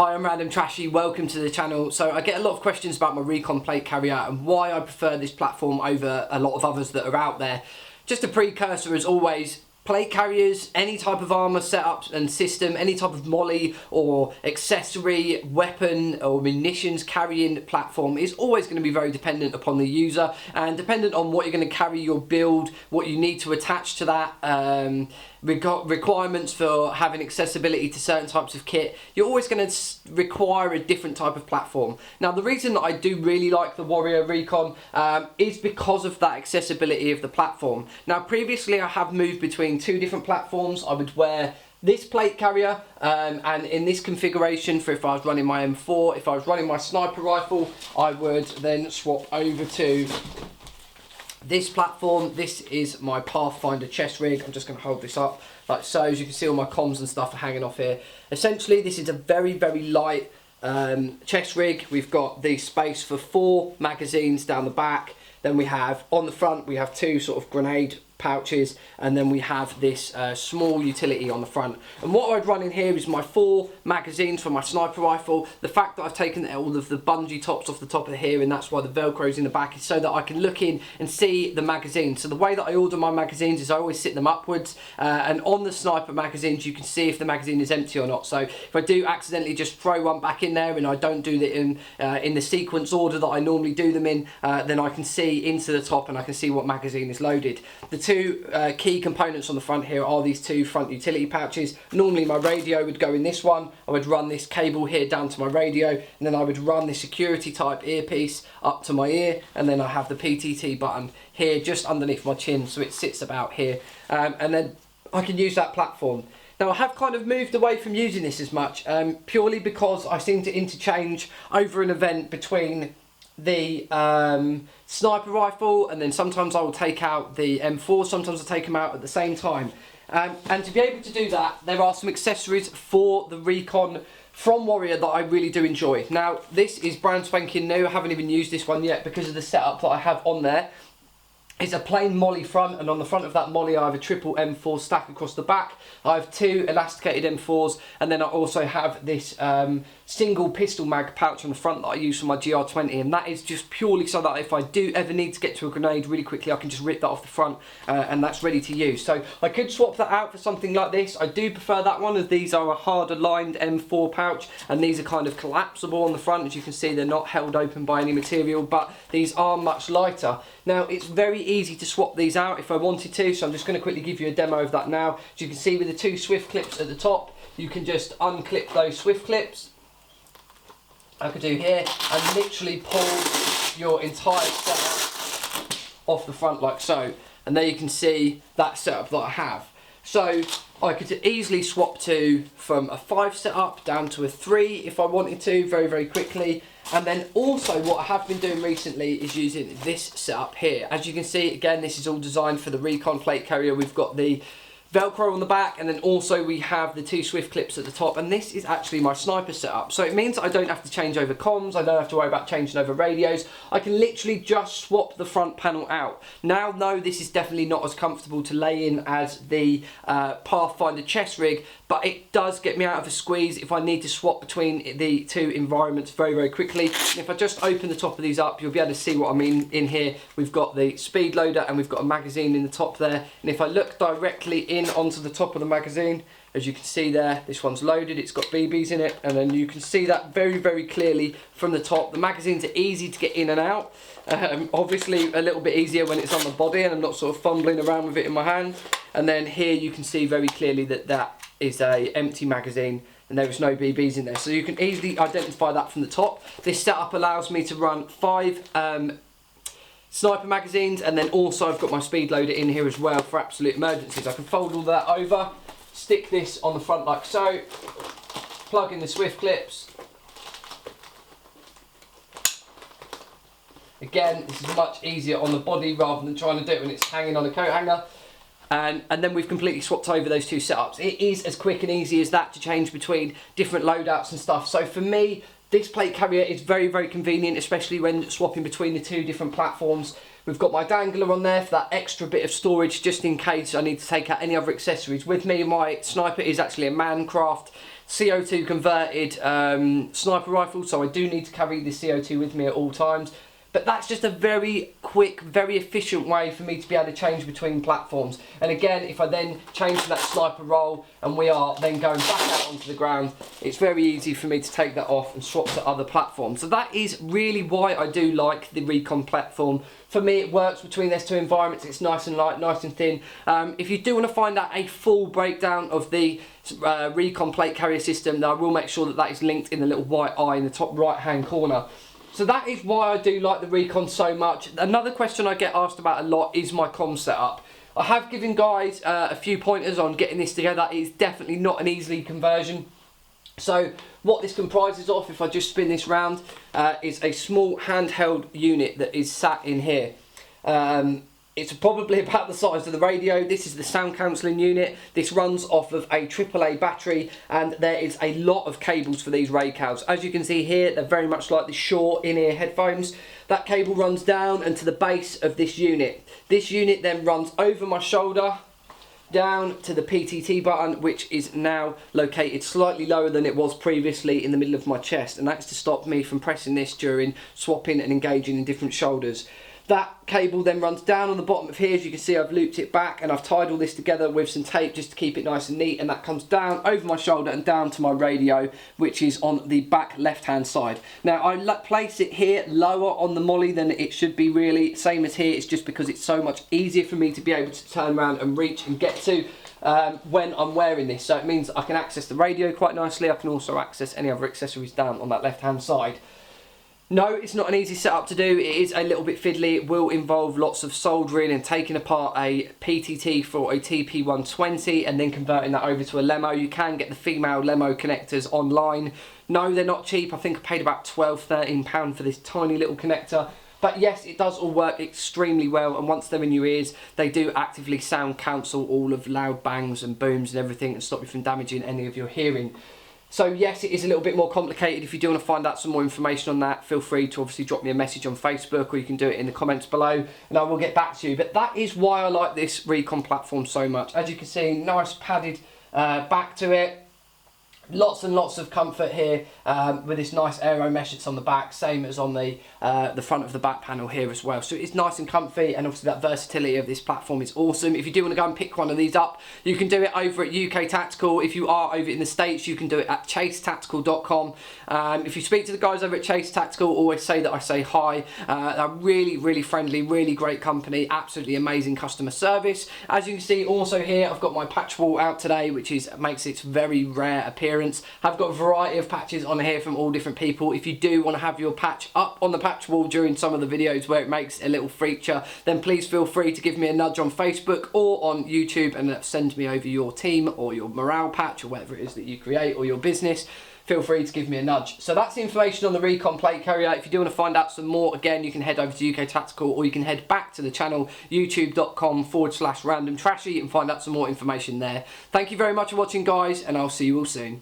Hi, I'm Random Trashy, welcome to the channel. So I get a lot of questions about my Recon Plate Carrier and why I prefer this platform over a lot of others that are out there. Just a precursor as always, plate carriers, any type of armour setup and system, any type of molly or accessory, weapon or munitions carrying platform is always going to be very dependent upon the user and dependent on what you're going to carry, your build, what you need to attach to that, requirements for having accessibility to certain types of kit. You're always going to require a different type of platform. Now the reason that I do really like the Warrior Recon is because of that accessibility of the platform. Now previously I have moved between two different platforms. I would wear this plate carrier and in this configuration for if I was running my M4, if I was running my sniper rifle, I would then swap over to this platform. This is my Pathfinder Chest Rig. I'm just going to hold this up like so. As you can see, all my comms and stuff are hanging off here. Essentially, this is a very, very light chest rig. We've got the space for 4 magazines down the back. Then we have, on the front, we have 2 sort of grenade pouches, and then we have this small utility on the front. And what I'd run in here is my 4 magazines for my sniper rifle. The fact that I've taken all of the bungee tops off the top of here, and that's why the velcro's in the back, is so that I can look in and see the magazines. So the way that I order my magazines is I always sit them upwards, and on the sniper magazines you can see if the magazine is empty or not. So if I do accidentally just throw one back in there and I don't do it in the sequence order that I normally do them in, then I can see into the top and I can see what magazine is loaded. The two key components on the front here are these 2 front utility pouches. Normally my radio would go in this one. I would run this cable here down to my radio, and then I would run the security type earpiece up to my ear, and then I have the PTT button here just underneath my chin, so it sits about here, and then I can use that platform. Now I have kind of moved away from using this as much, purely because I seem to interchange over an event between the sniper rifle, and then sometimes I will take out the M4, sometimes I take them out at the same time. And to be able to do that, there are some accessories for the Recon from Warrior that I really do enjoy. Now this is brand spanking new. I haven't even used this one yet because of the setup that I have on there. It's a plain molly front, and on the front of that molly I have a triple M4 stack across the back. I have 2 elasticated M4s, and then I also have this single pistol mag pouch on the front that I use for my GR20, and that is just purely so that if I do ever need to get to a grenade really quickly, I can just rip that off the front and that's ready to use. So I could swap that out for something like this. I do prefer that one, as these are a harder lined M4 pouch, and these are kind of collapsible on the front. As you can see, they're not held open by any material, but these are much lighter. Now it's very easy to swap these out if I wanted to, so I'm just going to quickly give you a demo of that now. As you can see, with the 2 swift clips at the top, you can just unclip those swift clips. I could do here and literally pull your entire setup off the front like so, and there you can see that setup that I have. So I could easily swap from a 5 setup down to a 3 if I wanted to, very, very quickly. And then also what I have been doing recently is using this setup here. As you can see, again, this is all designed for the Recon Plate Carrier. We've got the velcro on the back, and then also we have the 2 swift clips at the top, and this is actually my sniper setup. So it means I don't have to change over comms, I don't have to worry about changing over radios. I can literally just swap the front panel out. Now, no, this is definitely not as comfortable to lay in as the Pathfinder Chest Rig, but it does get me out of a squeeze if I need to swap between the 2 environments very, very quickly. And if I just open the top of these up, you'll be able to see what I mean in here. We've got the speed loader and we've got a magazine in the top there, and if I look directly in onto the top of the magazine, as you can see there, this one's loaded, it's got BBs in it, and then you can see that very, very clearly from the top. The magazines are easy to get in and out, obviously a little bit easier when it's on the body and I'm not sort of fumbling around with it in my hand. And then here you can see very clearly that that is a empty magazine and there is no BBs in there, so you can easily identify that from the top. This setup allows me to run 5 sniper magazines, and then also I've got my speed loader in here as well for absolute emergencies. I can fold all that over, stick this on the front like so, plug in the swift clips. Again, this is much easier on the body rather than trying to do it when it's hanging on a coat hanger. And then we've completely swapped over those 2 setups. It is as quick and easy as that to change between different loadouts and stuff. So for me, this plate carrier is very, very convenient, especially when swapping between the 2 different platforms. We've got my dangler on there for that extra bit of storage just in case I need to take out any other accessories with me. My sniper is actually a Mancraft CO2 converted sniper rifle, so I do need to carry the CO2 with me at all times. But that's just a very quick, very efficient way for me to be able to change between platforms. And again, if I then change to that sniper role and we are then going back out onto the ground, it's very easy for me to take that off and swap to other platforms. So that is really why I do like the Recon platform. For me, it works between those two environments. It's nice and light, nice and thin. If you do want to find out a full breakdown of the Recon Plate Carrier system, then I will make sure that that is linked in the little white eye in the top right-hand corner. So that is why I do like the Recon so much. Another question I get asked about a lot is my comm setup. I have given guys a few pointers on getting this together. It's definitely not an easy conversion. So what this comprises of, if I just spin this round, is a small handheld unit that is sat in here. It's probably about the size of the radio. This is the sound cancelling unit. This runs off of a AAA battery, and there is a lot of cables for these raycals. As you can see here, they're very much like the Shure in-ear headphones. That cable runs down and to the base of this unit. This unit then runs over my shoulder, down to the PTT button, which is now located slightly lower than it was previously in the middle of my chest, and that's to stop me from pressing this during swapping and engaging in different shoulders. That cable then runs down on the bottom of here. As you can see, I've looped it back and I've tied all this together with some tape just to keep it nice and neat, and that comes down over my shoulder and down to my radio, which is on the back left hand side. Now I place it here lower on the molly than it should be, really, same as here. It's just because it's so much easier for me to be able to turn around and reach and get to when I'm wearing this. So it means I can access the radio quite nicely. I can also access any other accessories down on that left hand side. No, it's not an easy setup to do. It is a little bit fiddly. It will involve lots of soldering and taking apart a PTT for a TP120 and then converting that over to a Lemo. You can get the female Lemo connectors online. No, they're not cheap. I think I paid about £12–13 for this tiny little connector. But yes, it does all work extremely well, and once they're in your ears, they do actively sound cancel all of loud bangs and booms and everything and stop you from damaging any of your hearing. So yes, it is a little bit more complicated. If you do want to find out some more information on that, feel free to obviously drop me a message on Facebook, or you can do it in the comments below and I will get back to you. But that is why I like this Recon platform so much. As you can see, nice padded back to it. Lots and lots of comfort here with this nice aero mesh that's on the back, same as on the front of the back panel here as well. So it's nice and comfy, and obviously that versatility of this platform is awesome. If you do want to go and pick one of these up, you can do it over at UK Tactical. If you are over in the States, you can do it at chasetactical.com. If you speak to the guys over at Chase Tactical, always say that I say hi. They're really, really friendly, really great company, absolutely amazing customer service. As you can see also here, I've got my patch wall out today, which makes its very rare appearance. I've got a variety of patches on here from all different people. If you do want to have your patch up on the patch wall during some of the videos where it makes a little feature, then please feel free to give me a nudge on Facebook or on YouTube and send me over your team or your morale patch or whatever it is that you create, or your business. Feel free to give me a nudge. So that's the information on the Recon Plate Carrier. If you do want to find out some more, again, you can head over to UK Tactical, or you can head back to the channel, youtube.com/randomtrashy, and find out some more information there. Thank you very much for watching, guys, and I'll see you all soon.